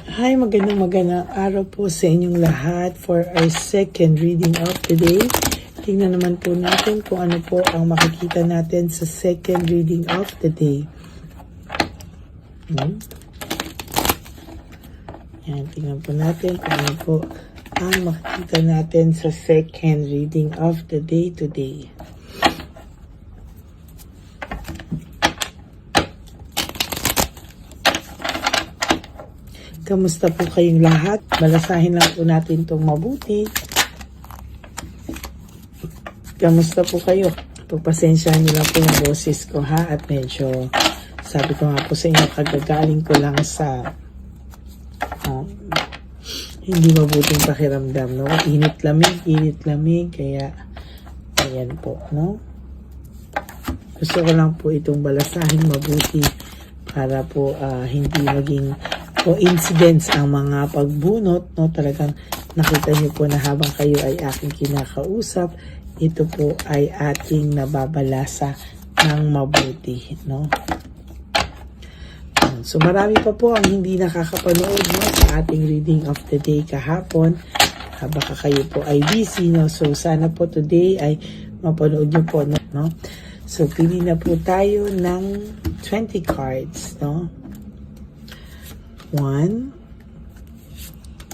Hi, magandang araw po sa inyong lahat for our second reading of the day. Tingnan naman po natin kung ano po ang makikita natin sa second reading of the day. Yan, tingnan po natin kung ano po ang makikita natin sa second reading of the day today. Kamusta po kayong lahat? Balasahin lang po natin itong mabuti. Kamusta po kayo? Pagpasensyahan niyo lang po yung boses ko ha. At medyo, sabi ko nga po sa inyo, kagagaling ko lang sa hindi mabuting pakiramdam, no? Init lamig. Kaya, ayan po, no? Gusto ko lang po itong balasahin mabuti para po hindi maging coincidence ang mga pagbunot, no? Talagang nakita niyo po na habang kayo ay aking kinakausap, ito po ay ating nababalasa ng mabuti, no? So marami pa po ang hindi nakakapanood, no, sa ating reading of the day kahapon. Baka kayo po ay busy, no? So sana po today ay mapanood niyo po, no? So pili na po tayo ng 20 cards, no? 1,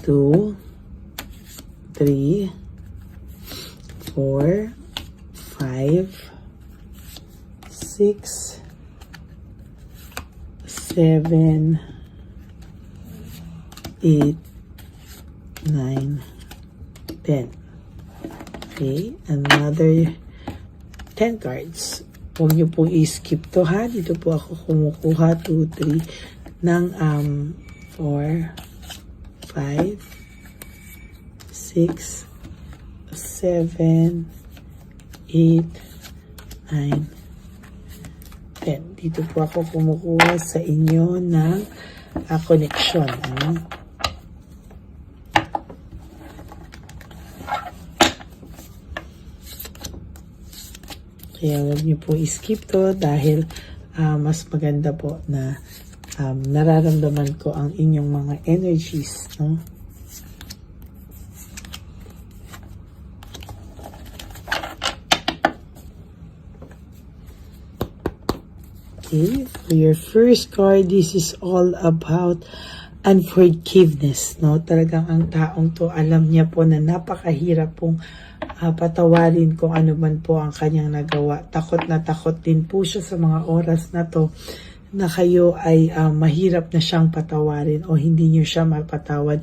2, 3, 4, 5, 6, 7, 8, 9, 10. Okay, another 10 cards. Huwag niyo po i-skip to ha. Dito po ako kumukuha 2, 3 ng 4, 5, 6, 7, 8, 9, 10. Dito po ako kumukuha sa inyo ng connection. Ano? Kaya huwag niyo po i-skip to dahil mas maganda po na nararamdaman ko ang inyong mga energies, no? Okay, for your first card, this is all about unforgiveness, no? Talagang ang taong to, alam niya po na napakahirap pong patawarin kung ano man po ang kanyang nagawa. Takot na takot din po siya sa mga oras na to na kayo ay mahirap na siyang patawarin o hindi niyo siya mapatawad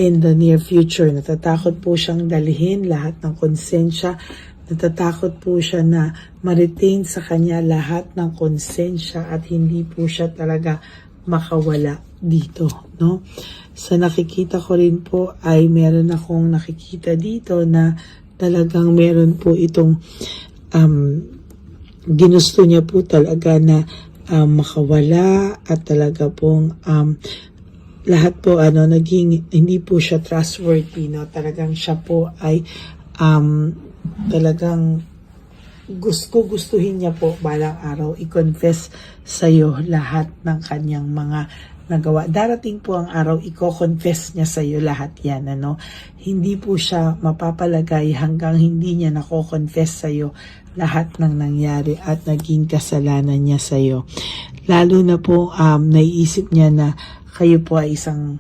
in the near future. Natatakot po siyang dalhin lahat ng konsensya. Natatakot po siya na ma-retain sa kanya lahat ng konsensya at hindi po siya talaga makawala dito, no? Sa nakikita ko rin po ay meron akong nakikita dito na talagang meron po itong ginusto niya po talaga na makawala at talaga pong lahat po naging hindi po siya trustworthy, no? Talagang siya po ay talagang gustuhin niya po balang araw i-confess sa iyo lahat ng kanyang mga nagawa. Darating po ang araw, i-confess niya sa iyo lahat yan, ano? Hindi po siya mapapalagay hanggang hindi niya nako-confess sa iyo lahat ng nangyari at naging kasalanan niya sa iyo. Lalo na po naiisip niya na kayo po ay isang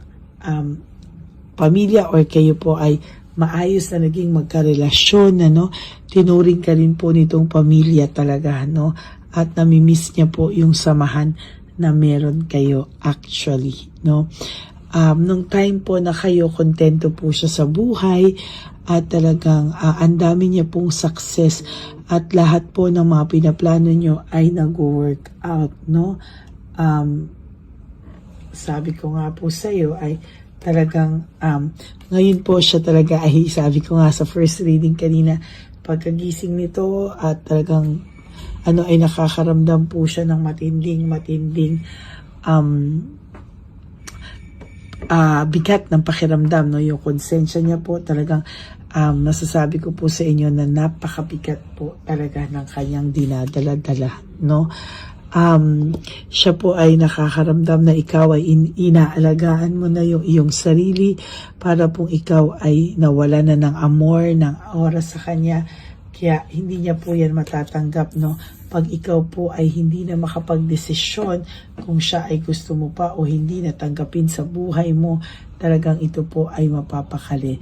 pamilya or kayo po ay maayos na naging magkarelasyon, ano? Tinuring ka rin po nitong pamilya talaga, no? At namimiss niya po yung samahan na meron kayo actually, no? Nung time po na kayo, kontento po siya sa buhay at talagang ang dami niya pong success at lahat po ng mga pinaplano niyo ay nag-work out, no? Sabi ko nga po sa iyo ay talagang ngayon po siya talaga ay sabi ko nga sa first reading kanina, pagkagising nito at talagang ay nakakaramdam po siya ng matinding bigat ng pakiramdam, no? Yung konsensya niya po talagang masasabi ko po sa inyo na napakabigat po talaga ng kanyang dinadala-dala, no? siya po ay nakakaramdam na ikaw ay inaalagaan mo na yung iyong sarili para pong ikaw ay nawala na ng amor, ng oras sa kanya. Kaya hindi niya po yan matatanggap, no? Pag ikaw po ay hindi na makapagdesisyon kung siya ay gusto mo pa o hindi natanggapin sa buhay mo, talagang ito po ay mapapakali.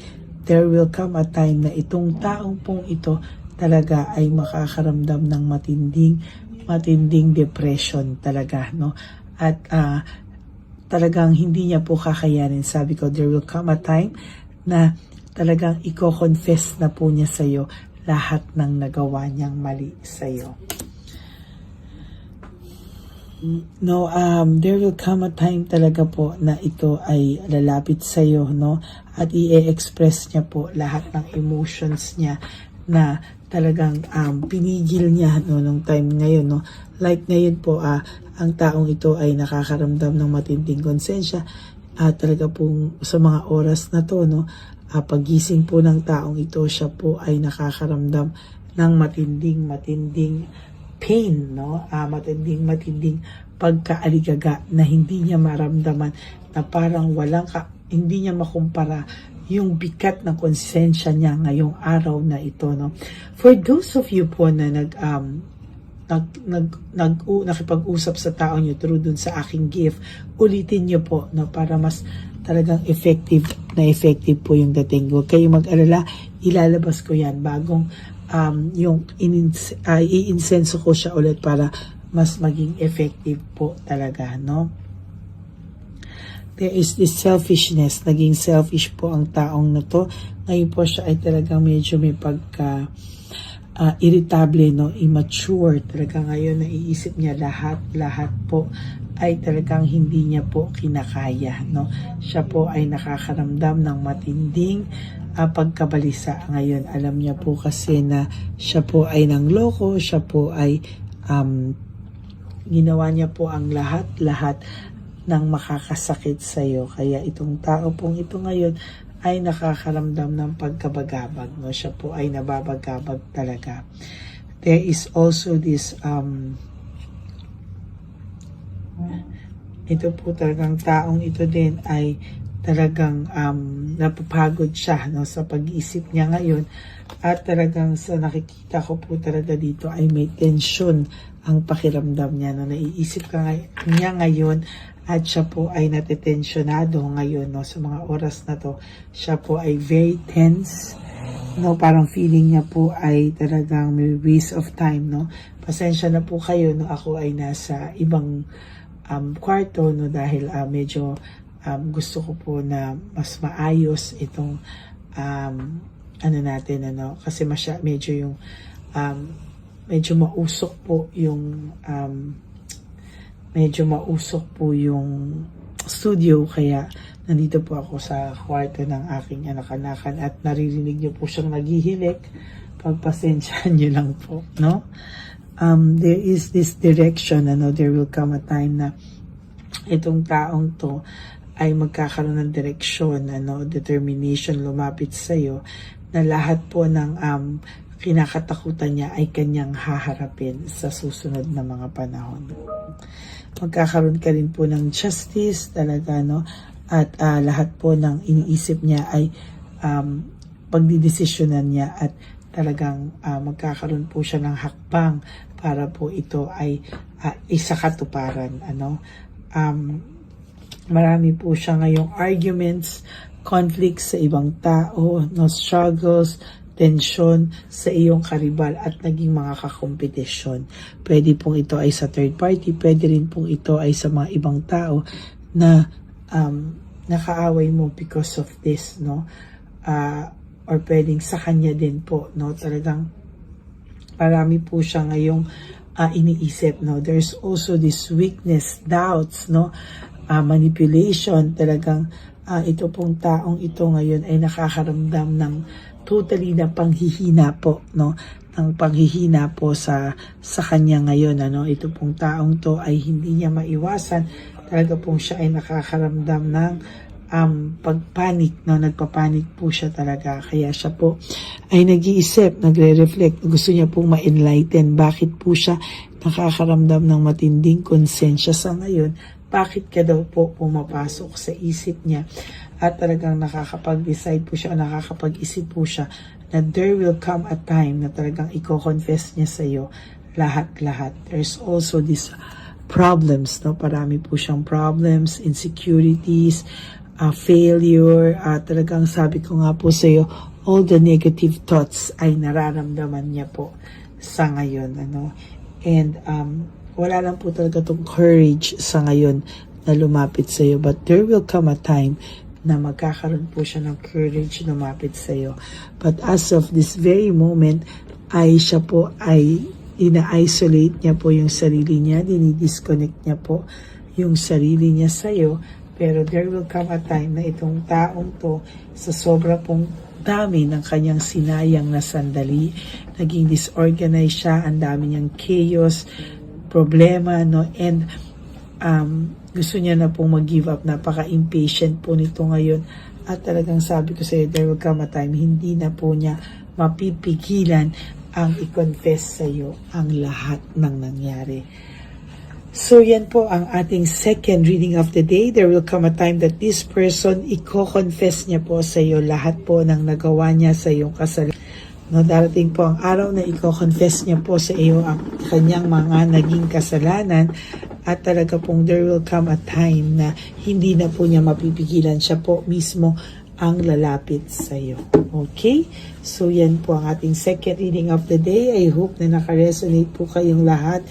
There will come a time na itong taong pong ito talaga ay makakaramdam ng matinding depression talaga, no? At talagang hindi niya po kakayanin. Sabi ko, there will come a time na talagang i-confess na po niya sa'yo lahat ng nagawa niyang mali sa'yo. No, there will come a time talaga po na ito ay lalapit sa'yo, no? At i-express niya po lahat ng emotions niya na talagang pinigil niya, no, nung time ngayon, no? Like ngayon po, ang taong ito ay nakakaramdam ng matinding konsensya. Talaga pong sa mga oras na to, no? Pagising po ng taong ito, siya po ay nakakaramdam ng matinding pain, no? Matinding pagkaaligaga na hindi niya maramdaman, na parang hindi niya makumpara yung bigat ng konsensya niya ngayong araw na ito, no? For those of you po na nakipag-usap sa tao niyo through dun sa aking gift, ulitin niyo po, no, para mas talagang effective po yung dating. Huwag kayong mag-alala, ilalabas ko yan bagong i-insenso ko siya ulit para mas maging effective po talaga, no? There is this selfishness, naging selfish po ang taong na to. Ngayon po siya ay talagang medyo may irritable, no? Immature. Talaga ngayon naiisip niya lahat po ay talagang hindi niya po kinakaya, no? Siya po ay nakakaramdam ng matinding pagkabalisa ngayon. Alam niya po kasi na siya po ay nangloko, siya po ay ginawa niya po ang lahat ng makakasakit sa iyo. Kaya itong tao pong ito ngayon ay nakakaramdam ng pagkabagabag, no? Siya po ay nababagabag talaga. There is also this ito po talagang taong ito din ay talagang napapagod siya, no, sa pag-iisip niya ngayon. At talagang sa nakikita ko po talaga dito ay may tension ang pakiramdam niya, no? Naiisip niya ngayon at siya po ay natetensyonado ngayon, no? Sa mga oras na to, siya po ay very tense, no? Parang feeling niya po ay talagang may waste of time, no? Pasensya na po kayo, no? Ako ay nasa ibang kwarto, no? Dahil medyo gusto ko po na mas maayos itong kasi medyo yung medyo mausok po yung studio, kaya nandito po ako sa kwarto ng aking anak-anakan at naririnig niyo po siyang naghihilik. Pagpasensyahan niyo lang po, no? There is this direction, there will come a time na itong taong to ay magkakaroon ng direksyon, determination lumapit sa iyo, na lahat po ng kinakatakutan niya ay kanyang haharapin sa susunod na mga panahon. Magkakaroon ka rin po ng justice talaga, no? At lahat po ng iniisip niya ay pagdidesisyonan niya, at talagang magkakaroon po siya ng hakbang para po ito ay isakatuparan, marami po siya ngayong arguments, conflicts sa ibang tao, no, struggles, tension sa iyong karibal at naging mga kakompetisyon. Pwede pong ito ay sa third party, pwede rin pong ito ay sa mga ibang tao na nakaaway mo because of this, no? Or pwedeng sa kanya din po, no? Talagang marami po siya ngayong iniisip, no? There's also this weakness, doubts, no? Manipulation. Talagang ito pong taong ito ngayon ay nakakaramdam ng totally na panghihina po, no? Ng panghihina po sa kanya ngayon, Ito pong taong to ay hindi niya maiwasan. Talaga pong siya ay nakakaramdam ng pagpanik, no? Nagpapanik po siya talaga. Kaya siya po ay nag-iisip, nagre-reflect. Gusto niya pong ma-enlighten. Bakit po siya nakakaramdam ng matinding konsensya sa ngayon, bakit ka daw po pumapasok sa isip niya at talagang nakakapag-decide po siya, nakakapag-isip po siya na there will come a time na talagang i-confess niya sa iyo lahat-lahat. There's also this problems, no? Parami po siyang problems, insecurities, failure, talagang sabi ko nga po sa iyo, all the negative thoughts ay nararamdaman niya po sa ngayon, ano? And wala lang po talaga tong courage sa ngayon na lumapit sa iyo, but there will come a time na magkakaroon po siya ng courage lumapit sa iyo. But as of this very moment, ay siya po ay ina-isolate niya po yung sarili niya, dinidisconnect niya po yung sarili niya sa iyo. Pero there will come a time na itong taong to, sa sobra pong dami ng kanyang sinayang na sandali, naging disorganized siya, ang dami niyang chaos, problema, no? And gusto niya na pong mag-give up, napaka-impatient po nito ngayon. At talagang sabi ko sa iyo, there will come a time, hindi na po niya mapipigilan ang i-confess sa iyo ang lahat ng nangyari. So yan po ang ating second reading of the day. There will come a time that this person, i-confess niya po sa iyo lahat po ng nagawa niya sa iyong kasalanan. No, darating po ang araw na i-confess niya po sa iyo ang kanyang mga naging kasalanan at talaga pong there will come a time na hindi na po niya mapipigilan, siya po mismo ang lalapit sa iyo. Okay? So yan po ang ating second reading of the day. I hope na nakaresonate po kayong lahat.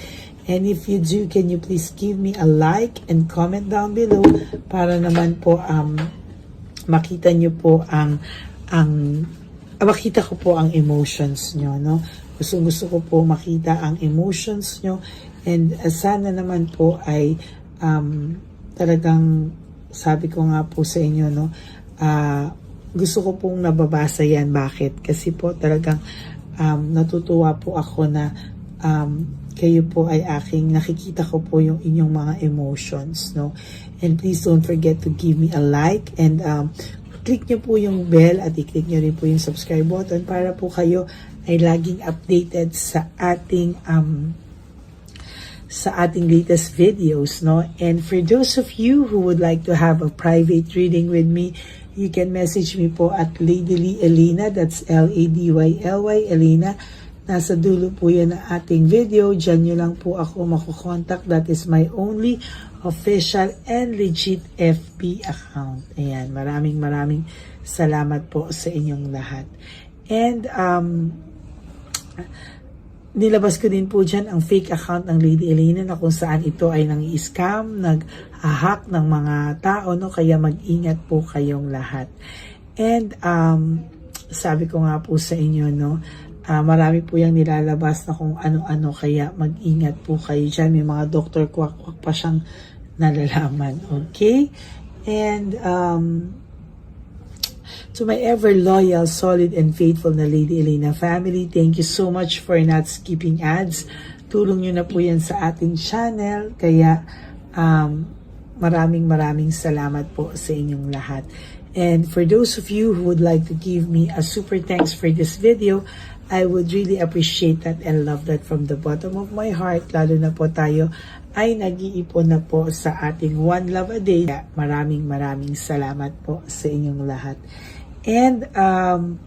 And if you do, can you please give me a like and comment down below para naman po makita nyo po makita ko po ang emotions nyo, no? Gusto ko po makita ang emotions nyo, and sana naman po ay talagang sabi ko nga po sa inyo, no? Gusto ko pong nababasa yan. Bakit? Kasi po talagang natutuwa po ako na kayo po ay nakikita ko po yung inyong mga emotions, no? And please don't forget to give me a like and click nyo po yung bell at i-click nyo rin po yung subscribe button para po kayo ay laging updated sa ating latest videos, no? And for those of you who would like to have a private reading with me, you can message me po at Ladyly Elena, that's Ladyly Elena. Nasa dulo po yan ng ating video. Diyan nyo lang po ako makukontak. That is my only official and legit FB account. Ayan, maraming salamat po sa inyong lahat. And nilabas ko din po dyan ang fake account ng Lady Elena na kung saan ito ay nang-i-scam, nag-hack ng mga tao, no? Kaya mag-ingat po kayong lahat. And sabi ko nga po sa inyo, no? Marami po yung nilalabas na kung ano-ano, kaya mag-ingat po kayo dyan. May mga doktor kwak-kwak pa siyang nalalaman. Okay? And to my ever loyal, solid, and faithful na Lady Elena family, thank you so much for not skipping ads. Tulong nyo na po yan sa ating channel. Kaya maraming salamat po sa inyong lahat. And for those of you who would like to give me a super thanks for this video, I would really appreciate that and love that from the bottom of my heart. Lalo na po tayo ay nag-iipon na po sa ating One Love a Day. Maraming salamat po sa inyong lahat. And ang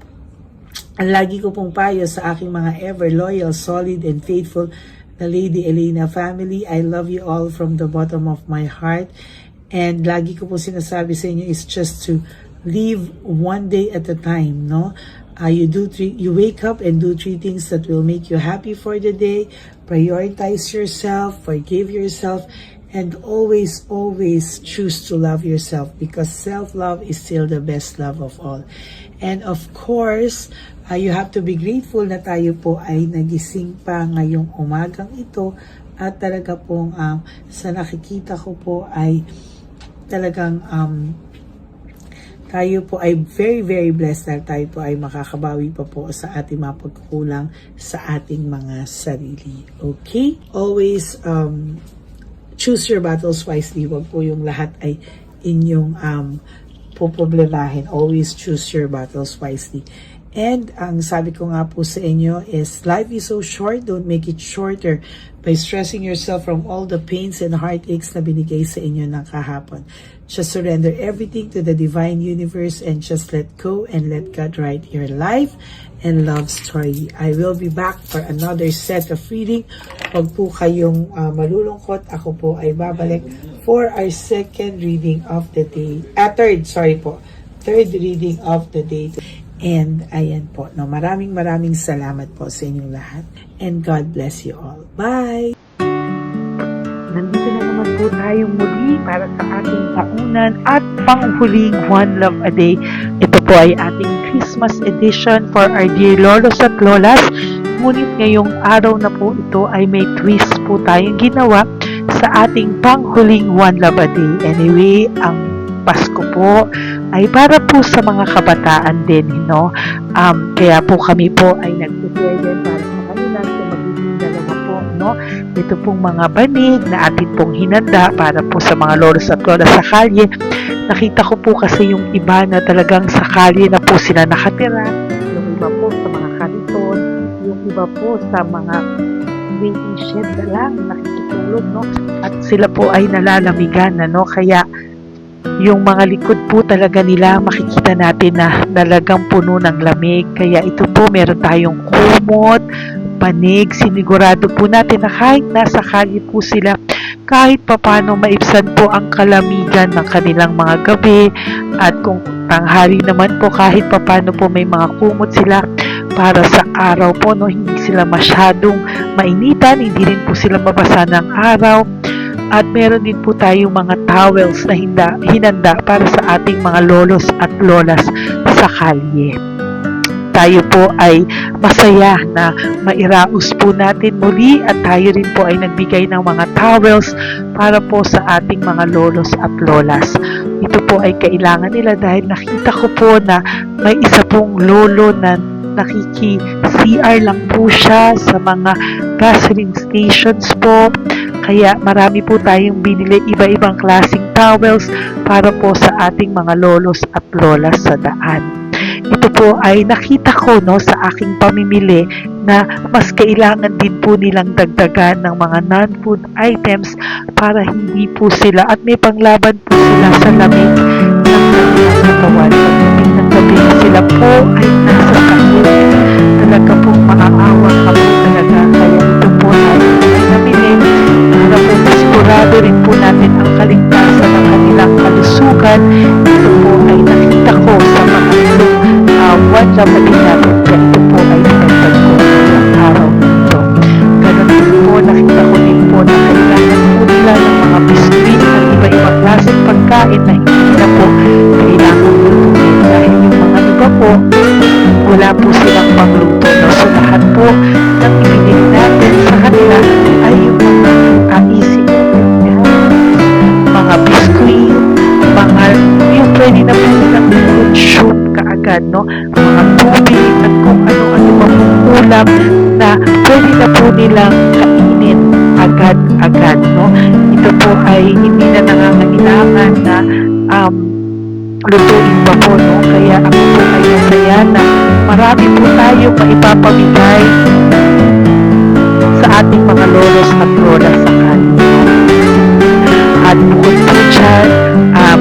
lagi ko pong payo sa aking mga ever loyal, solid, and faithful na Lady Elena family, I love you all from the bottom of my heart. And lagi ko po sinasabi sa inyo is just to live one day at a time, no? You wake up and do 3 things that will make you happy for the day. Prioritize yourself, forgive yourself, and always choose to love yourself, because self-love is still the best love of all. And of course, you have to be grateful na tayo po ay nagising pa ngayong umagang ito, at talaga pong sa nakikita ko po ay talagang tayo po ay very blessed dahil tayo po ay makakabawi pa po sa ating mga pagkukulang sa ating mga sarili. Okay? Always choose your battles wisely. Wag po yung lahat ay inyong poproblemahin. Always choose your battles wisely. And ang sabi ko nga po sa inyo is, life is so short, don't make it shorter by stressing yourself from all the pains and heartaches na binigay sa inyo ng kahapon. Just surrender everything to the divine universe and just let go and let God write your life and love story. I will be back for another set of reading. Huwag po kayong malulungkot. Ako po ay babalik for our second reading of the day. Third reading of the day. And ayan po, no, maraming salamat po sa inyong lahat. And God bless you all. Bye! Nandito na naman po tayong muli para sa ating taunan at panghuling One Love a Day. Ito po ay ating Christmas edition for our dear Lolos at Lolas. Ngunit ngayong araw na po ito ay may twist po tayong ginawa sa ating panghuling One Love a Day. Anyway, ang Pasko po ay para po sa mga kabataan din, no? Kaya po kami po ay nag-prepare din para sa kanila. So magiging dalawa po, no? Ito pong mga banig na atin pong hinanda para po sa mga lolos at lola sa kalye. Nakita ko po kasi yung iba na talagang sa kalye na po sila nakatira. Yung iba po sa mga kariton. Yung iba po sa mga waiting shed na lang nakikitulog, no? At sila po ay nalalamigan, no? Kaya yung mga likod po talaga nila makikita natin na talagang puno ng lamig. Kaya ito po meron tayong kumot, panig. Sinigurado po natin na kahit nasa kalye po sila, kahit papano maibsan po ang kalamigan ng kanilang mga gabi. At kung tanghali naman po, kahit papano po may mga kumot sila para sa araw po, no? Hindi sila masyadong mainitan, hindi rin po sila mabasa ng araw. At meron din po tayong mga towels na hinanda para sa ating mga lolos at lolas sa kalye. Tayo po ay masaya na mairaos po natin muli at tayo rin po ay nagbigay ng mga towels para po sa ating mga lolos at lolas. Ito po ay kailangan nila dahil nakita ko po na may isa pong lolo na nakiki-CR lang po siya sa mga gasoline stations po. Kaya marami po tayong binili iba-ibang klaseng towels para po sa ating mga lolos at lolas sa daan. Ito po ay nakita ko, no, sa aking pamimili na mas kailangan din po nilang dagdagan ng mga non-food items para hindi po sila at may panglaban po sila sa lamig ng kanilang katawan. Pagdating ng gabi sila po ay nasa kanil. Talaga pong maaawa ka po talaga. Kaya ito po ay nabili para po sigurado rin po natin ang kaligtasan ng kanilang kalusugan. Ito po ay nakita ko sa mga One Love a Day natin. Kaya ito po ay pinagdag ko ng araw nito. Ganon din po, nakita ko din po na kailangan po nila ng mga biskuit at iba-ibang klaseng pagkain na hindi na po kailangan lutuin. Dahil yung mga iba po, wala po silang pangluto. No? So lahat po ng ibigay natin sa kanila ay yung mga easy mga biskuit, mga yung pwede na po nilang fruit soup kaagad, no? Mga tubig at kung ano-ano pa pong ulam na pwede na po nilang kainin agad-agad, no? Ito po ay hindi na nangangailangan na lutuin pa po, no? Kaya ako po ay masaya na marami po tayo maipapamigay sa ating mga lolos at lolas sa kanila. At bukod po dyan,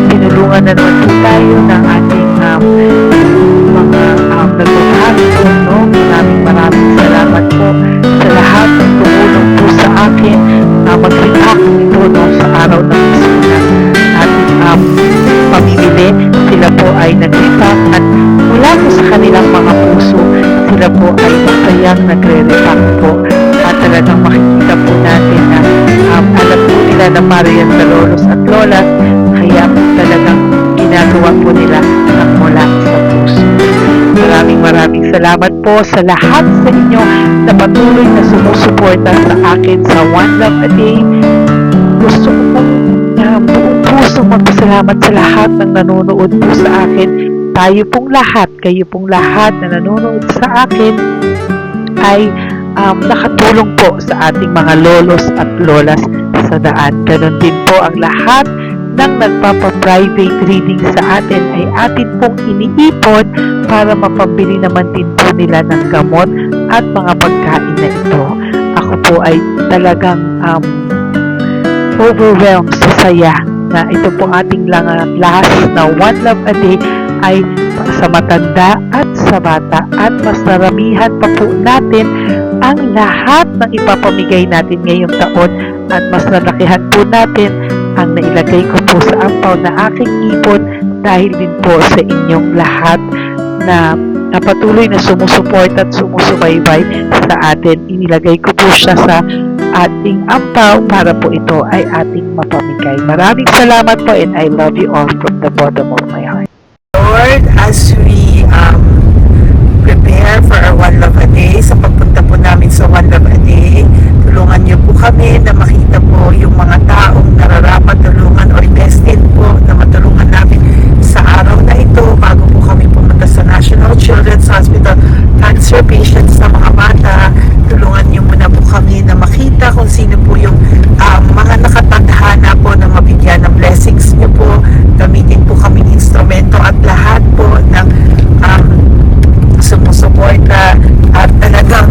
pinulungan na naman po tayo ng ating mga nagpapahapon, no? Maraming salamat po sa lahat ng tumulong po sa akin na mag-react ito, no, sa araw ng Pasko na ating pamimili. Sila po ay nag-react at mula po sa kanilang mga puso, sila po ay masayang nagre-react po. At talagang makikita po natin na alam po nila na para yan sa lolos at lolas, kaya po talagang ginagawa po nila ang mula sa puso. Maraming salamat po sa lahat sa inyo na patuloy na sumusuporta sa akin sa One Love a Day. Gusto ko po buong puso magpasalamat sa lahat ng nanonood po sa akin. Tayo pong lahat, kayo pong lahat na nanonood sa akin ay nakatulong po sa ating mga lolos at lolas sa daan. Ganon din po ang lahat ng nagpapa-private reading sa atin ay atin pong iniipon para mapambili naman din po nila ng gamot at mga pagkain na ito. Ako po ay talagang overwhelmed sa saya na ito po ating last na One Love a Day ay sa matanda at sa bata, at mas naramihan pa po natin ang lahat ng ipapamigay natin ngayong taon, at mas nalakihan po natin ang nailagay ko po sa ampaw na aking ipon dahil din po sa inyong lahat na patuloy na sumusuport at sumusubaybay sa atin. Inilagay ko po siya sa ating ampaw para po ito ay ating mapamigay. Maraming salamat po, and I love you all from the bottom of my heart. Lord, as we prepare for our One Love a Day, sa pagpunta po namin sa One Love a Day, tulungan niyo po kami na makita po yung mga taong nararapat tulungan or destined po na matulungan namin sa araw na ito bago po kami pumunta sa National Children's Hospital. Cancer patients na mga bata, tulungan niyo muna po kami na makita kung sino po yung mga nakatadhana po na mabigyan ng blessings niyo po. Gamitin po kami ng instrumento at lahat po ng sumusuporta, at talagang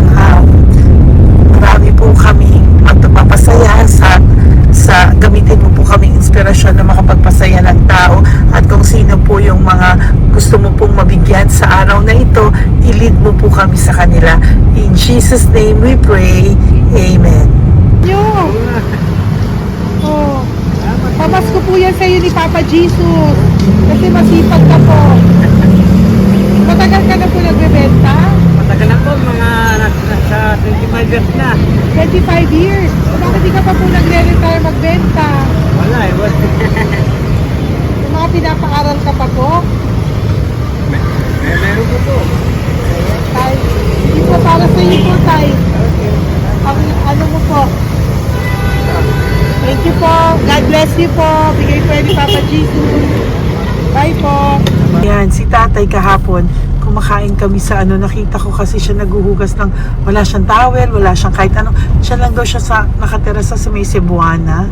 marami po kami magpapasaya sa gamitin mo po kaming inspirasyon na makapagpasaya ng tao, at kung sino po yung mga gusto mo pong mabigyan sa araw na ito, i-lead mo po kami sa kanila. In Jesus' name we pray. Amen. Oh, pamasko po yan sa'yo ni Papa Jesus. Kasi masipag ka po. Matagal ka na po nagbebenta? Matagal na po, mga nasa 25 years na. 25 years. Bakit di ka pa po nagre-retire magbenta? Wala eh, wala. Yung mga pinapaaral ka pa po? Meron ko po. Tay, hindi po para sa iyo po, Tay. Ang ano mo po? Thank you po. God bless you po. Bigay po yan ni Papa Jesus. Bye po. Yan, si tatay kahapon, kumakain kami sa nakita ko kasi siya naguhugas ng, wala siyang towel, wala siyang kahit ano. Siya lang daw siya nakatira sa may Cebuana.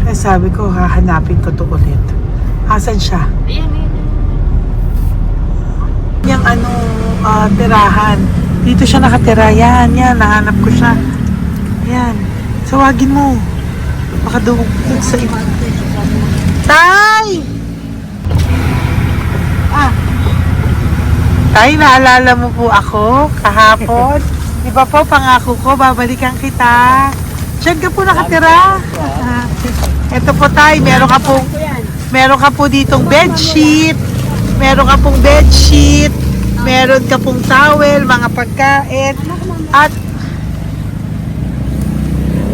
Kaya sabi ko, hahanapin ko to ulit. Asan siya? Yung tirahan. Dito siya nakatira. Yan, nahanap ko siya. Yan. Tawagin mo. Baka doon sa iba. Tay! Tay, naalala mo po ako kahapon? Di ba po, pangako ko, babalikan kita. Diyan ka po nakatira. Ito po, Tay, meron ka po ditong bedsheet. Meron ka pong bedsheet. Meron ka pong towel, mga pagkain.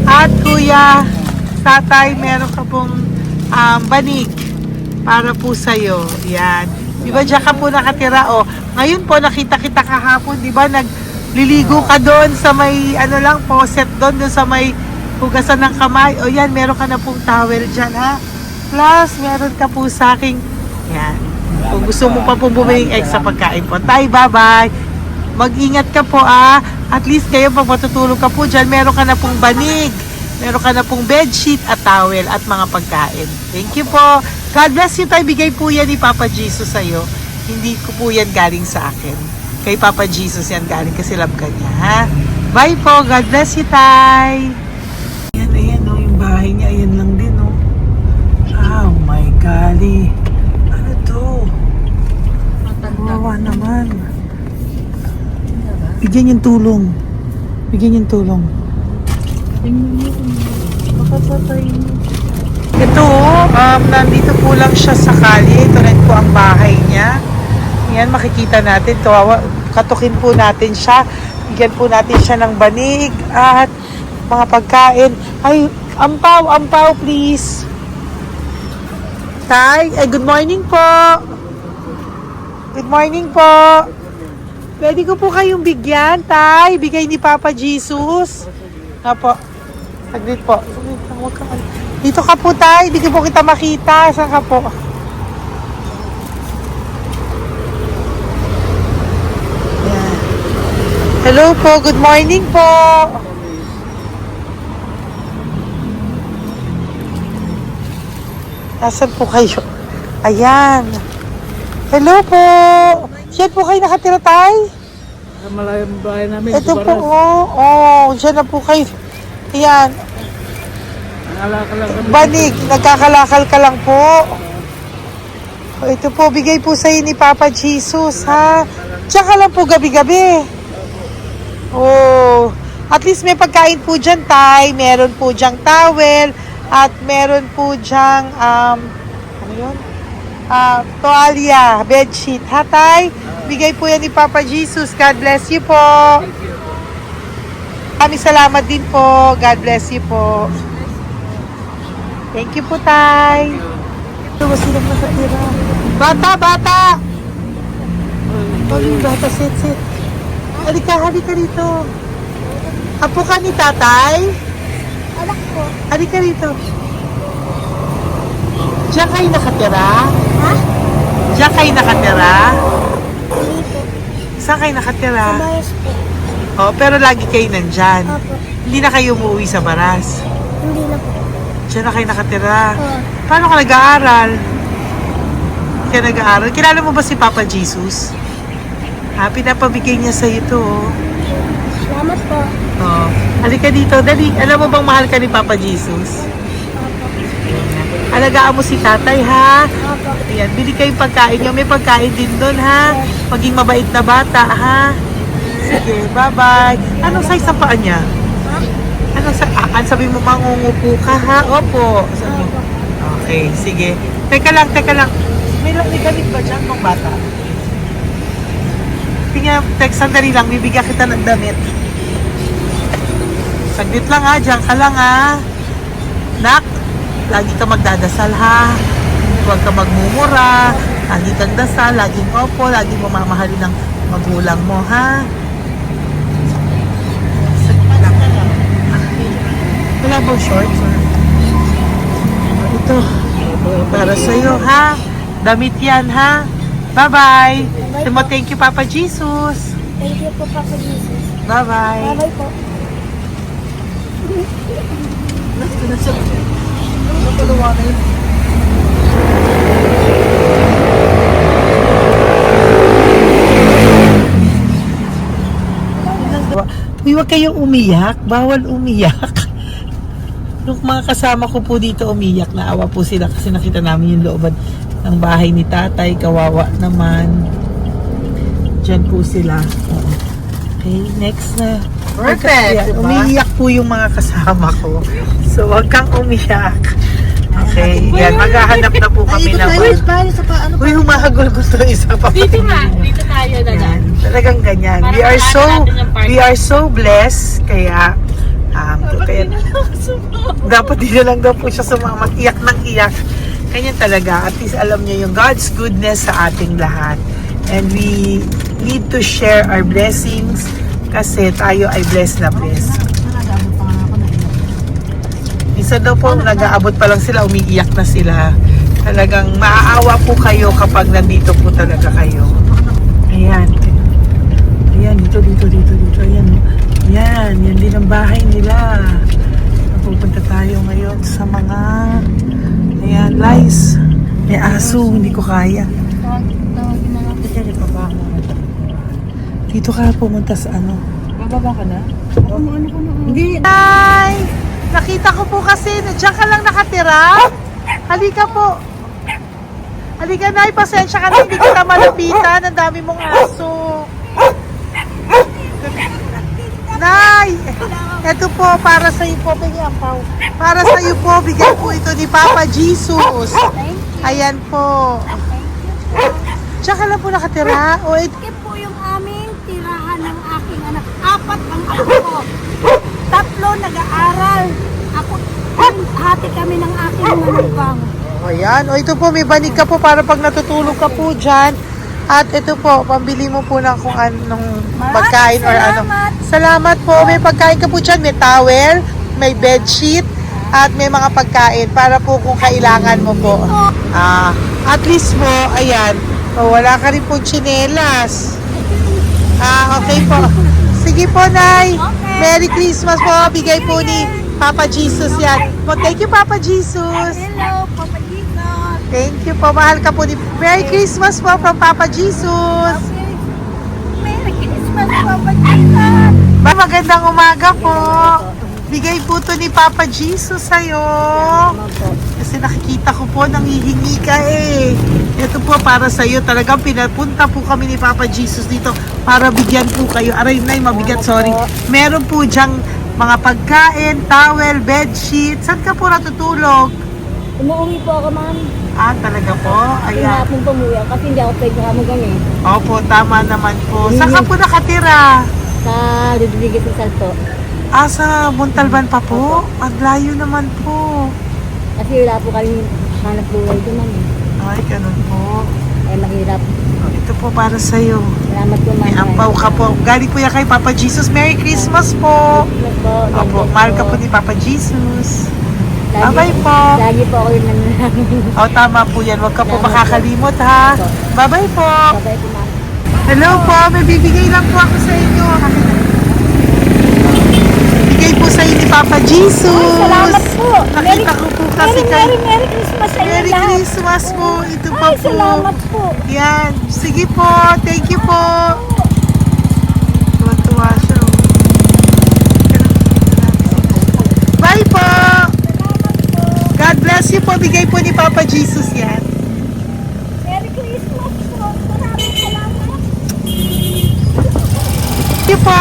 At kuya, tatay, meron ka pong banig para po sa'yo. Yan. Di ba dyan ka po nakatira? O, ngayon po, nakita kita kahapon, di ba? Nagliligo ka doon sa may, faucet doon sa may hugasan ng kamay. O yan, meron ka na pong towel dyan, ha? Plus, meron ka po sa aking, yan. Kung gusto mo pa pong bumili ng extra pagkain po. Tay, bye-bye. Mag-ingat ka po, At least kayo, pag matutulog ka po dyan, meron ka na pong banig. Meron ka na pong bedsheet at towel at mga pagkain. Thank you po. God bless you, Tay. Bigay po yan ni Papa Jesus sa'yo. Hindi ko po yan galing sa akin. Kay Papa Jesus yan galing kasi love ka niya, ha? Bye po. God bless you, Tay. Ayan, yung bahay niya. Ayan lang din, Oh my golly. Ano to? Kawawa naman. Bigyan yung tulong. Ito, nandito po lang siya sa kalye. Ito rin po ang bahay niya. Yan, makikita natin. Katukin po natin siya. Bigyan po natin siya ng banig at mga pagkain. Ay, ampaw, please. Tay, good morning po. Good morning po. Pwede ko po kayong bigyan, Tay. Bigay ni Papa Jesus. Apo. Saglit po. Dito ka po, Tay. Hindi ko po kita makita. Saan ka po? Yan. Hello po. Good morning po. Nasaan po kayo? Ayan. Hello po. Diyan po kayo nakatira, tay? Sa malayang bahay namin. Ito po, diyan na po kayo. Ayan. Alakal lang kami. Banig, nagkakalakal ka lang po. O, ito po, bigay po sa'yo ni Papa Jesus, ha? Diyan ka lang po gabi-gabi. Oh, at least may pagkain po dyan, tay. Meron po dyang towel. At meron po dyang, ano yun? Toalya, bedsheet. Ha, tay? Bigay po yan ni Papa Jesus. God bless you po. Maraming salamat din po. God bless you po. Thank you po, tay. Ito, silang nakatira. Bata, bata! Oh, bata, sit. Halika rito. Apo ka ni tatay? Anak ko. Halika rito. Diyan kayo nakatira? Ha? Diyan kayo nakatira? Dito. Saan kayo nakatira? Bayas po. Oh, pero lagi kayo nandyan. Opo. Hindi na kayo umuwi sa Baras. Hindi na po. Diyan na kayo nakatira. Oo. Paano ka nag-aaral? Kaya nag-aaral? Kilala mo ba si Papa Jesus? Ha, pinapabigay niya sa ito. Salamat po. Oh. Halika dito, dali. Alam mo bang mahal ka ni Papa Jesus? Opo. Alagaan mo si tatay, ha? Opo. Ayan, bili kayong pagkain nyo. May pagkain din doon, ha? Maging mabait na bata, ha? Sige, bye-bye. Anong size ang paa niya? Ha? Anong sa sabi mo, mangungupo ka, ha? Opo. Sabi mo. Opo. Okay, sige. Teka lang. May gamit ba dyan pang bata? Tingnan, sandali lang. Bibigyan kita ng damit. Saglit lang, ha? Diyan ka lang, ha? Nak, lagi ka magdadasal, ha? Huwag ka magmumura. Lagi kang dasal. Laging opo. Laging mamamahalin ng magulang mo, ha? Saglit lang. Wala bang shorts? Ito. Para sa'yo, ha? Damit yan, ha? Bye-bye. Thank you, Papa Jesus. Thank you po, Papa Jesus. Bye-bye. Bye-bye po. Uy, huwag kayong umiyak. Bawal umiyak. Yung mga kasama ko po dito umiyak, naawa po sila kasi nakita namin yung looban ng bahay ni tatay. Kawawa naman. Diyan po sila. Okay, next na. Perfect, diba? Umiiyak po yung mga kasama ko. So, huwag kang umiyak. Okay, yan. Maghahanap na po kami ng... Tayo sa paano Uy, humahagol gusto isa pa. Dito tayo na Yan. Talagang ganyan. We are so blessed. Kaya, dapat di na lang daw po siya sumama. Iyak ng iyak. Ganyan talaga. At least alam niyo yung God's goodness sa ating lahat. And we need to share our blessings kasi tayo ay blessed na blessed. Minsan daw po, nag-aabot pa lang sila, umiiyak na sila. Talagang maaawa po kayo kapag nandito po talaga kayo. Ayan. Ayan, dito. Ayan. Yan din ang bahay nila. Pupunta tayo ngayon sa mga ayan, lice. May aso, hindi ko kaya. Dito ka pumunta sa ano? Bababa ka na? Hindi. Hi! Nakita ko po kasi na diyan ka lang nakatira. Halika po. Halika, Nay. Pasensya ka na, hindi kita malapitan. Ang dami mong aso. Nay! Ito po, para sa iyo po. Para sa iyo po, bigyan po ito ni Papa Jesus. Ayan po. Diyan ka lang po nakatira. O, Ito po yung aming tirahan ng aking anak. 4 ang apo ko. 3 nag-aaral. Ako, hati kami ng aking manugang. ayan. O, ito po, may banig ka po para pag natutulog ka po dyan. At ito po, pambili mo po ng kung anong pagkain or ano. Salamat po. May pagkain ka po dyan. May towel, may bedsheet, at may mga pagkain para po kung kailangan mo po. At least po, ayan. O, wala ka rin po tsinelas. Okay po. Sige po, Nay. Merry Christmas po. Bigay po ni Papa Jesus yan. Thank you, Papa Jesus. Hello, Papa Jesus. Thank you po. Mahal ka po ni... Merry Christmas po from Papa Jesus. Merry Christmas, Papa Jesus! Magandang umaga po. Bigay po to ni Papa Jesus sa'yo. Kasi nakikita ko po, nanghihingi ka eh. Ito po para sa'yo. Talagang pinapunta po kami ni Papa Jesus dito para bigyan po kayo. Aray, Nay, mabigat, sorry. Meron po diyang mga pagkain, towel, bedsheet. Saan ka po natutulog? Umuwi po ako, ma'am. Ah, talaga po? Ayan. Hinapon po umuwi ako kasi hindi ako pwede hamagan eh. Opo, tama naman po. Saan ka po nakatira? Sa Rodriguez Rizal po. Ah, sa Montalban pa po? Ang layo naman po. Kasi wala po kami hanap buhay doon, ma'am. Ay, ganun po. Eh, mahirap. Ito po para sa'yo. Salamat po, ma'am. May ampaw ka po. Galing po yan kay Papa Jesus. Merry Christmas po. Salamat po. Opo, mahal ka po ni Papa Jesus. Lagi- Bye-bye po. Lagi po ako yung nanalangin. O, tama po yan. Huwag ka po makakalimot, ha? Bye-bye po. Babay po, ma'am. Hello po. May bibigay lang po ako sa inyo. Bigay po sa inyo ni Papa Jesus. Salamat po! Nakita ko po kasi kay... Merry Christmas sa inyo Merry lahat! Christmas po. Ito pa Ay, po. salamat po! Yan. Sige po. Thank you po. Tuwa-tuwa siya. Oh. Bye po. God bless you po. Bigay po ni Papa Jesus yan. Merry Christmas po! Maraming salamat! Thank you po.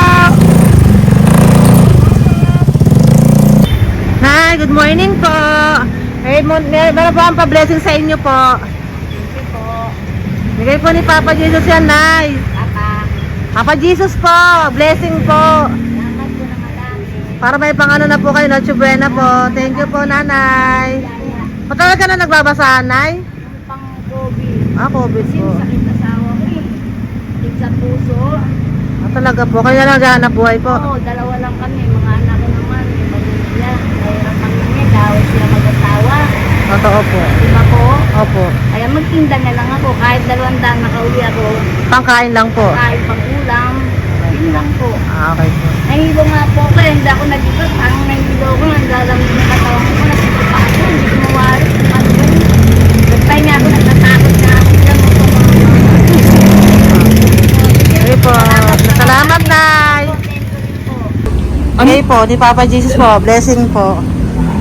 Hi, good morning po. Meron po ang pa-blessing sa inyo po. Thank you po. Bigay po ni Papa Jesus yan, Nay. Papa. Papa Jesus po, blessing po. Salamat po ng malaki. Para may pangano na po kayo, Noche Buena po. Thank you po, Nanay. Matagal ka na nagbabasahan, Nay? Pang COVID. Ah, COVID Kasi po. sakit na asawa ko eh. Sakit sa puso. Ah, talaga po. Kaya naghahanap buhay po. Oo, dalawa lang kami. Mga anak ko naman, may pamilya. Mahirap kami niya, dahil sila mag-asawa. Totoo po. Lima po. Opo. Kaya magtinda na lang ako. Kahit 200 nakauwi ako. Pangkain lang po. Kahit pang ulam. Yun lang po. Ah, okay po. Nahilo nga po ako. Hindi ako nag-iba. Parang nahilo ako. Naglalamig na katawan ko. Nagsipa ako. Hindi ko mawari. Ano ba yun? Nagpay nga ako. Natatakot nga ako. Sila mo po mga Okay po. Salamat, Nay. Okay po, ni Papa Jesus po. Blessing po.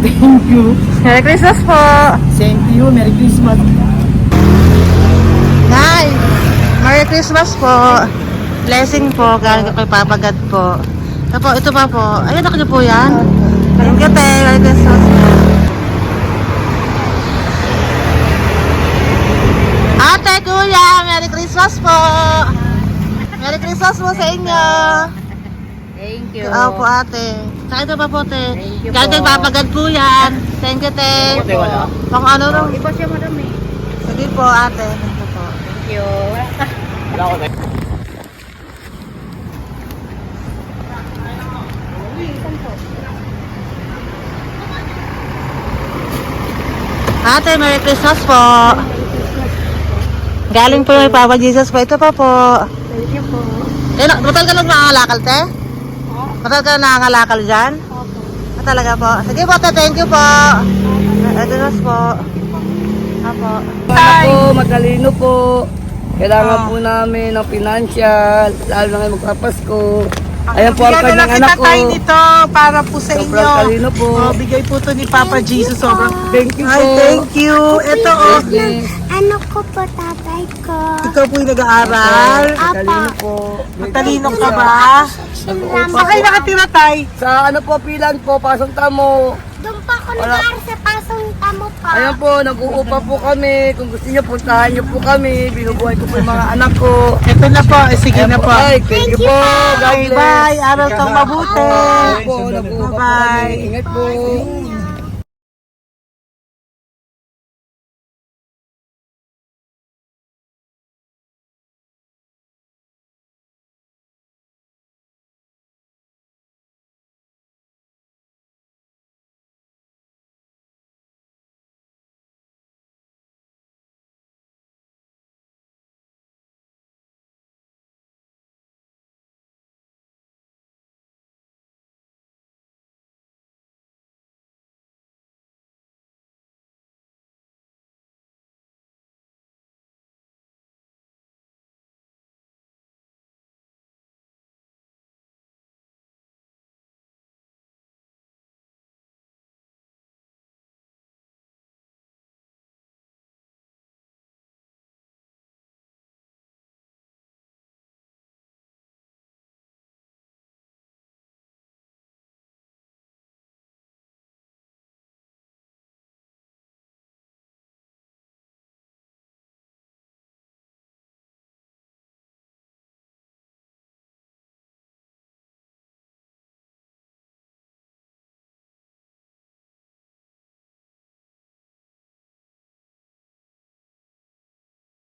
Thank you. Merry Christmas po. Same to you. Merry Christmas. Nay, Merry Christmas po. Blessing po, galing kay Papa God po. Ito pa po. Ayun, ako niyo po yan. Thank you, te. Merry Christmas po. Ate, kuya, Merry Christmas po. Merry Christmas po sa inyo. Thank you. Opo, ate. Saka ito pa po, te. Thank you Galing kay po. Papa God po yan. Thank you, te. Pang ano rin. Iba siya madami. Sige po, ate. Thank you po. Thank you. Ate, Merry Christmas po. Galing po kay Papa Jesus po. Ito pa po. Thank you po. Eh, batal ka lang nangangalakal, te? Batal ka lang nangangalakal dyan? Ah, talaga po. Sige po, te. Thank you po. Merry Christmas po. Apo. Po, matalino po. Kailangan po namin ng financial, lalo na ngayon magpapasko. Ayan po ang Bigyan na lang kanyang kita anak ko. tayo nito para po sa inyo. Sobrang talino po. Oh, bigay po to ni Papa Jesus. Sobrang. Thank you Ay, po. thank you. Ito, oh. Yes. Ano ko po, tatay ko? Ikaw po yung nag-aaral. Matalino po. Matalino ka ba? Salamat. Saan kayo nakatira, tay? Sa ano po, pilan po, pasong tamo. Doon pa ako nag-aaral sa pasong tamo pa. Ayan po, nag-uupa po kami. Kung gusto niyo, puntahan niyo po kami. Binubuhay ko po yung mga anak ko. Ito na po. Sige na po. Ay, thank you po. God Bye, bless. bye. Araw kang mabuti. Ayan po, nag-uupa po Bye-bye. kami. Ingat po.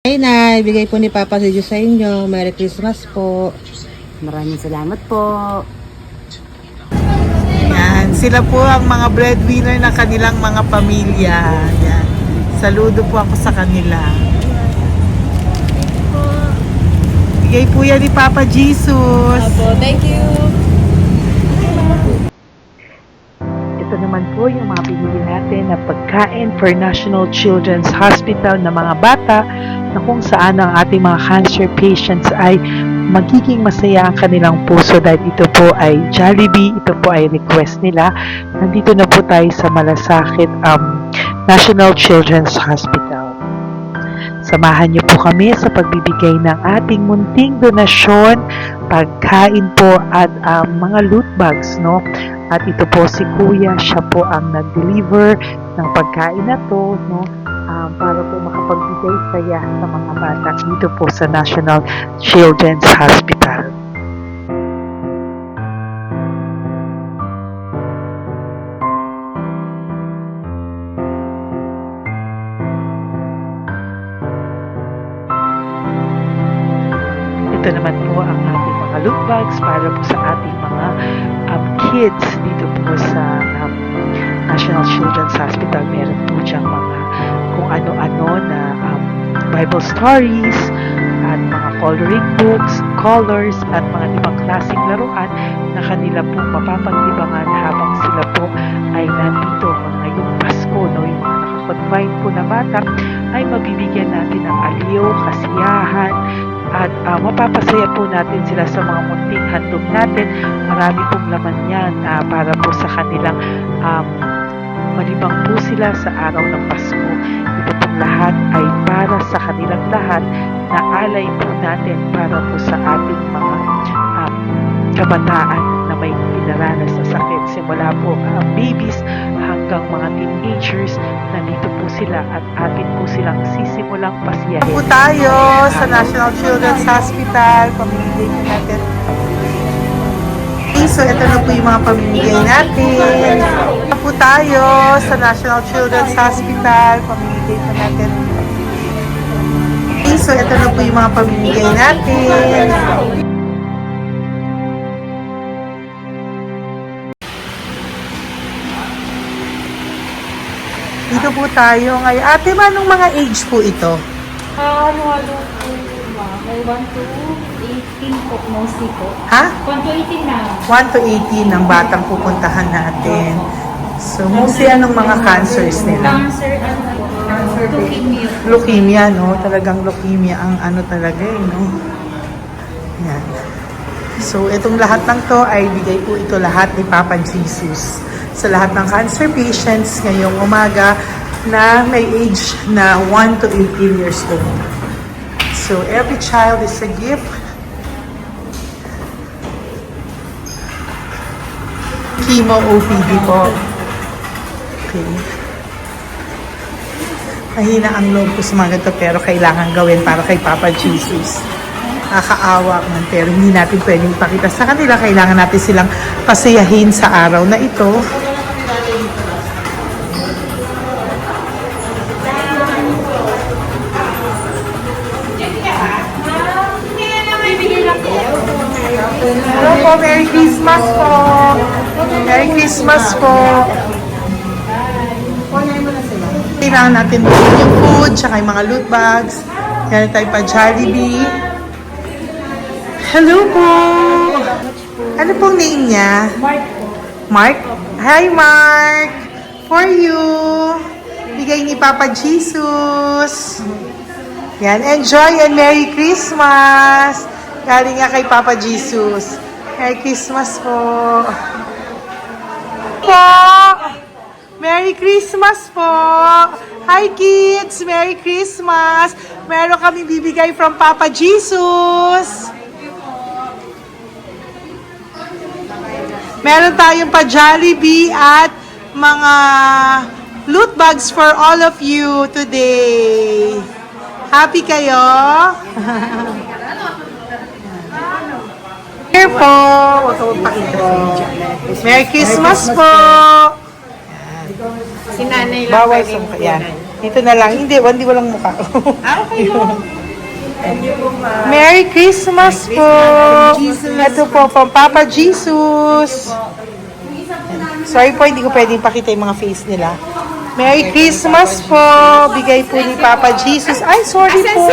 Hey, Nay, bigay po ni Papa si Diyos sa inyo. Merry Christmas po. Maraming salamat po. Yan, sila po ang mga breadwinner ng kanilang mga pamilya. Yan. Saludo po ako sa kanila. Bigay po yan ni Papa Jesus. Thank you. Ito naman po yung mga pinili natin na pagkain for National Children's Hospital na mga bata na kung saan ang ating mga cancer patients ay magiging masaya ang kanilang puso dahil ito po ay Jollibee, ito po ay request nila. Nandito na po tayo sa Malasakit National Children's Hospital. Samahan niyo po kami sa pagbibigay ng ating munting donasyon, pagkain po at mga loot bags, no? At ito po si Kuya, siya po ang nag-deliver ng pagkain na to, no? Para po makapagbigay saya sa mga bata dito po sa National Children's Hospital. Ito naman po ang ating mga loot bags para po sa ating mga kids dito po sa National Children's Hospital. Meron po diyang mga kung ano-ano na Bible stories at mga coloring books, colors at mga ibang klaseng laruan na kanila po mapapaglibangan habang sila po ay nandito ngayong Pasko, no? Yung mga nakakonfine po na bata ay mabibigyan natin ng aliw, kasiyahan, at mapapasaya po natin sila sa mga munting handog natin. Marami pong laman yan para po sa kanilang malibang po sila sa araw ng Pasko. Ito pong lahat ay para sa kanilang lahat na alay po natin para po sa ating mga kabataan na may pinaranas sa sakit. Simula po babies hanggang mga teenagers, nandito po sila at atin po silang sisimulang pasiyahin. Po tayo sa National Children's Hospital. Pamimigay po natin. So, ito na po yung mga pamimigay natin. Ito po tayo sa National Children's Hospital. Pamimigay po natin. So, ito na po yung mga pamimigay natin. Dito po tayo ngayon. Ate, anong mga age po ito? Halo-halo po ba? May 1 to 18 po, mostly po. Ha? 1 to 18 na. 1 to 18 ang batang pupuntahan natin. So, mostly anong mga cancers nila? Cancer, leukemia. Leukemia, no? Talagang leukemia ang ano talaga eh, no? Yan. So, itong lahat ng to ay bigay po ito lahat ni Papa Jesus sa lahat ng cancer patients ngayong umaga na may age na 1 to 18 years old. So, every child is a gift. Chemo OPD po. Okay. Mahina ang loob ko sa mga ganito pero kailangan gawin para kay Papa Jesus. Nakakaawa man pero hindi natin pwedeng ipakita sa kanila. Kailangan natin silang pasayahin sa araw na ito. Hello po, Merry Christmas po. Merry Christmas po. Kailangan natin yung food, tsaka yung mga loot bags. Yan tayo pa Jollibee. Hello po. Ano pong name niya? Mark. Mark? Hi, Mark. For you. Bigay ni Papa Jesus. Yan, enjoy and Merry Christmas. Galing nga kay Papa Jesus. Merry Christmas po. Merry Christmas po. Hi kids, Merry Christmas. Meron kami bibigay from Papa Jesus. Meron tayong pa Jollibee at mga loot bags for all of you today. Happy kayo? Here po. Huwag ka magpakita sa inyo. Merry Christmas po. Si nanay lang Bawal pwedeng sa yan. kunan. Dito na lang. Hindi, walang mukha. Okay lang. Merry Christmas po! Ito po, from Papa Jesus. Sorry po, hindi ko pwedeng pakita yung mga face nila. Merry Christmas po! Bigay po ni Papa Jesus. Ay, sorry po!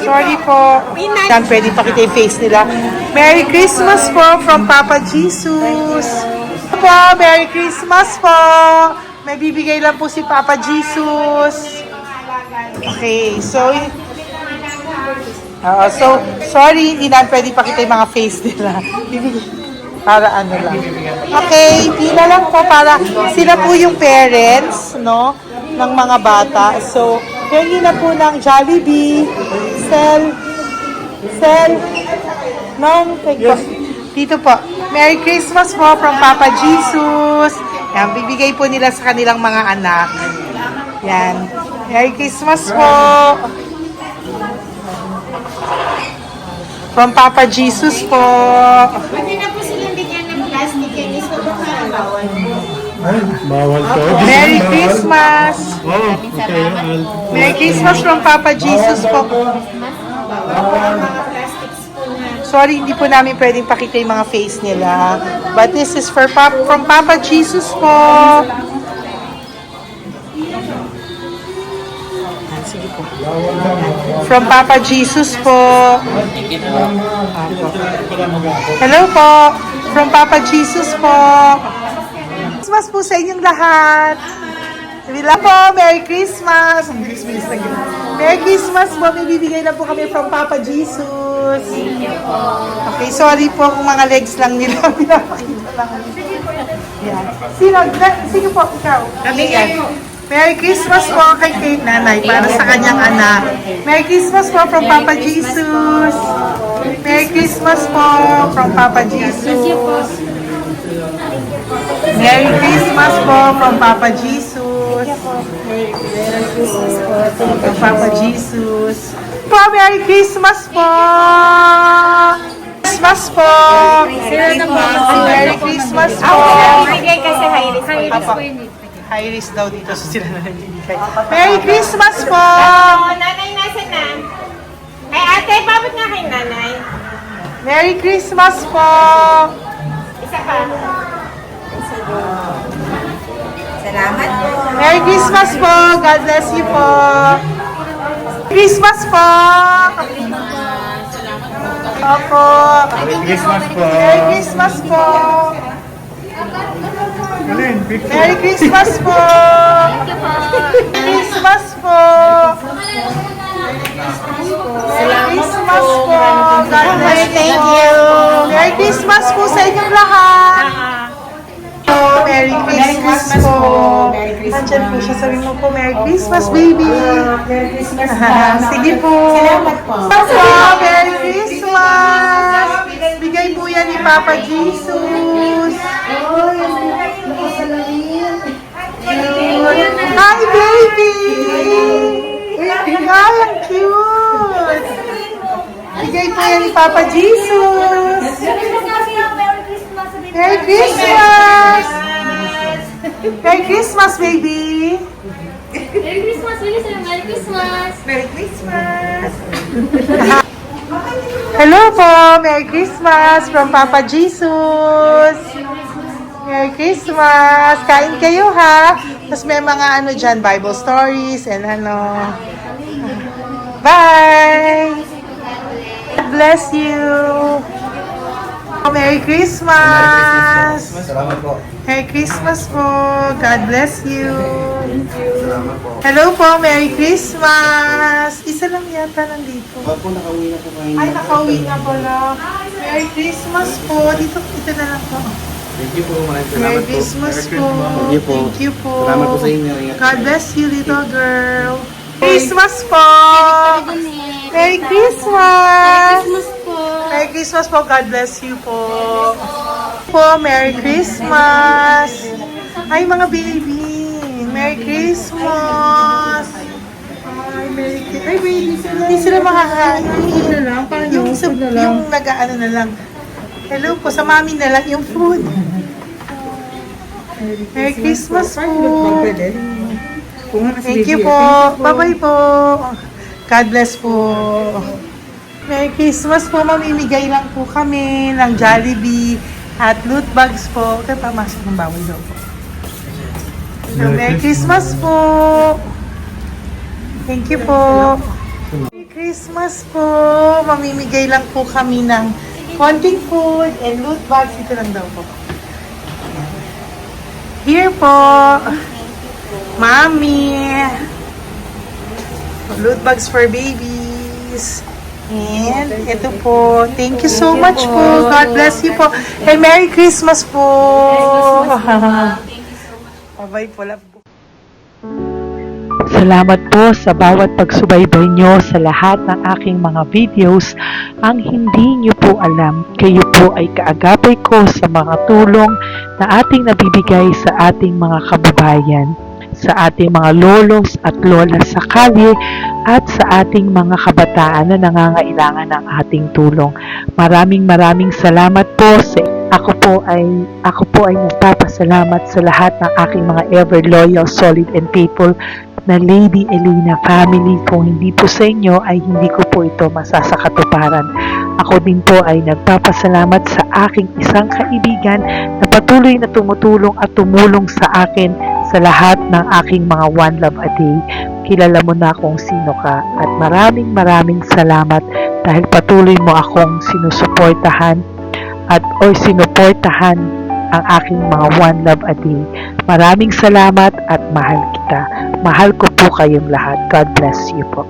Sorry po. Yan, pwedeng pakita yung face nila. Merry Christmas po from Papa Jesus. Po, Merry Christmas po! May bibigay lang po si Papa Jesus. Okay, so sorry, hindi na pwede pakita yung mga face nila. Para ano lang. Okay, pila lang po para sila po yung parents, no, ng mga bata. So, pengi na po ng Jollibee, Sel, dito po. Merry Christmas po from Papa Jesus. Yan, bibigay po nila sa kanilang mga anak. Yan. Merry Christmas po. From Papa Jesus po. Pwede na po silang bigyan ng plastic yan. Iso po ka bawal. Ay, bawal to. Merry Christmas. Oh, okay. Merry Christmas from Papa Jesus po. Mga plastics po na. Sorry, hindi po namin pwedeng pakita yung mga face nila. But this is from Papa Jesus po. Sige po. From Papa Jesus po. Hello po. From Papa Jesus po. Christmas po sa inyong lahat. Wala po, Merry Christmas. Merry Christmas po. May bibigay na po kami from Papa Jesus. Okay, sorry po kung mga legs lang nila. Pinapakita lang. Yan. Sino po, ikaw? Ayan. Merry Christmas po kay Nanay para sa kanyang anak. Merry Christmas po from Papa Jesus. Merry Christmas po from Papa Jesus. Merry Christmas po from Papa Jesus. Merry Christmas po from Papa Jesus. Po, Merry Christmas po. Christmas po. Merry Christmas po. Bigay kasi high-risk. High-risk po yun. High risk daw dito so sila na nagbibigay. Merry Christmas po! Nanay, nasa na? Ay, ate, babot nga kay nanay. Merry Christmas po! Isa pa. Salamat po. Merry Christmas po! God bless you po! Christmas po! Opo! Merry Christmas po. Merry Christmas po! Merry Christmas po! Merry Christmas po! Merry Christmas po! God bless you! Merry Christmas po sa inyong lahat! Merry Christmas po! Nandyan po siya. Sabi mo po, Merry Christmas, baby! Merry Christmas sige po! Salamat po! Merry Christmas! Bigay po yan ni Papa Jesus! Hi, baby! Hi, ang cute! Bigay po yan ni Papa Jesus! Merry Christmas! Merry Christmas, baby! Merry Christmas! Merry Christmas! Merry Christmas. Hello po! Merry Christmas from Papa Jesus! Merry Christmas! Kain kayo ha! Tapos may mga ano dyan, Bible stories and ano. Bye! God bless you! Merry Christmas! Salamat po. Merry Christmas po! God bless you! Hello po! Merry Christmas! Isa lang yata nandito. Opo, nakauwi na po kayo. Ay, nakauwi na pala. Merry Christmas po! Dito na lang po. Thank you po. Maraming Merry salamat po. Christmas po. Thank you po. Thank you po. Salamat po sa inyo. Ingat po. God bless you, little girl. Christmas po. Merry Christmas. Merry Christmas po. God bless you po. Merry Christmas. Ay, mga baby. Merry Christmas. Ay, Merry Christmas. Ay, baby. Hindi sila makakain. Yung nag-ano na lang. Hello po, sa mami na lang yung food. Merry Christmas po. Thank you po. Bye-bye po. God bless po. Merry Christmas po. Mamimigay lang po kami ng Jollibee at loot bags po. Kaya pamasok ng bawal daw po. So, Merry Christmas po. Thank you po. Merry Christmas po. Mamimigay lang po kami ng konting food and loot bags. Ito lang daw po. Here po. Mommy. Loot bags for babies. And ito po. Thank you so much po. God bless you po. And Merry Christmas po. Bye-bye po. Love po. Salamat po sa bawat pagsubaybay nyo sa lahat ng aking mga videos. Ang hindi nyo po alam, kayo po ay kaagapay ko sa mga tulong na ating nabibigay sa ating mga kababayan, sa ating mga lolos at lola sa kalye, at sa ating mga kabataan na nangangailangan ng ating tulong. Maraming salamat po sa ako po ay nagpapasalamat sa lahat ng aking mga ever loyal, solid and faithful na Lady Elena family. Kung hindi po sa inyo ay hindi ko po ito masasakatuparan. Ako din po ay nagpapasalamat sa aking isang kaibigan na patuloy na tumutulong at tumulong sa akin sa lahat ng aking mga One Love a Day. Kilala mo na kung sino ka at maraming salamat dahil patuloy mo akong sinusuportahan or sinuportahan ang aking mga One Love a Day. Maraming salamat at mahal kita. Mahal ko po kayong lahat. God bless you po.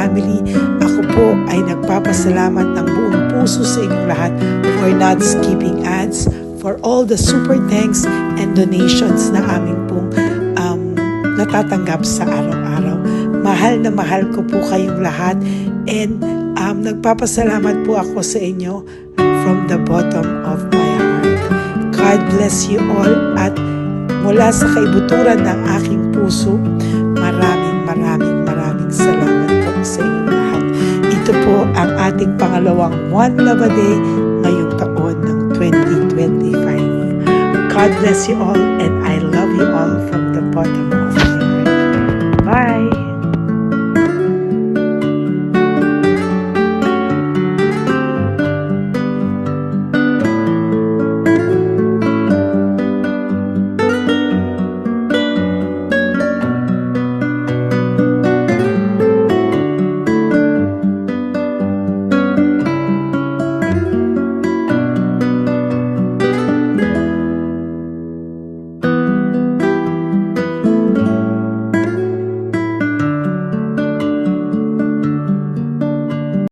family. Ako po ay nagpapasalamat ng buong puso sa inyong lahat for not skipping ads, for all the super thanks and donations na aming pong natatanggap sa araw-araw. Mahal na mahal ko po kayong lahat, and nagpapasalamat po ako sa inyo from the bottom of my heart. God bless you all, at mula sa kaibuturan ng aking puso, maraming salamat po sa inyong lahat. Ito po ang ating pangalawang One Love a Day ngayong taon ng 2025. God bless you all, and I love you all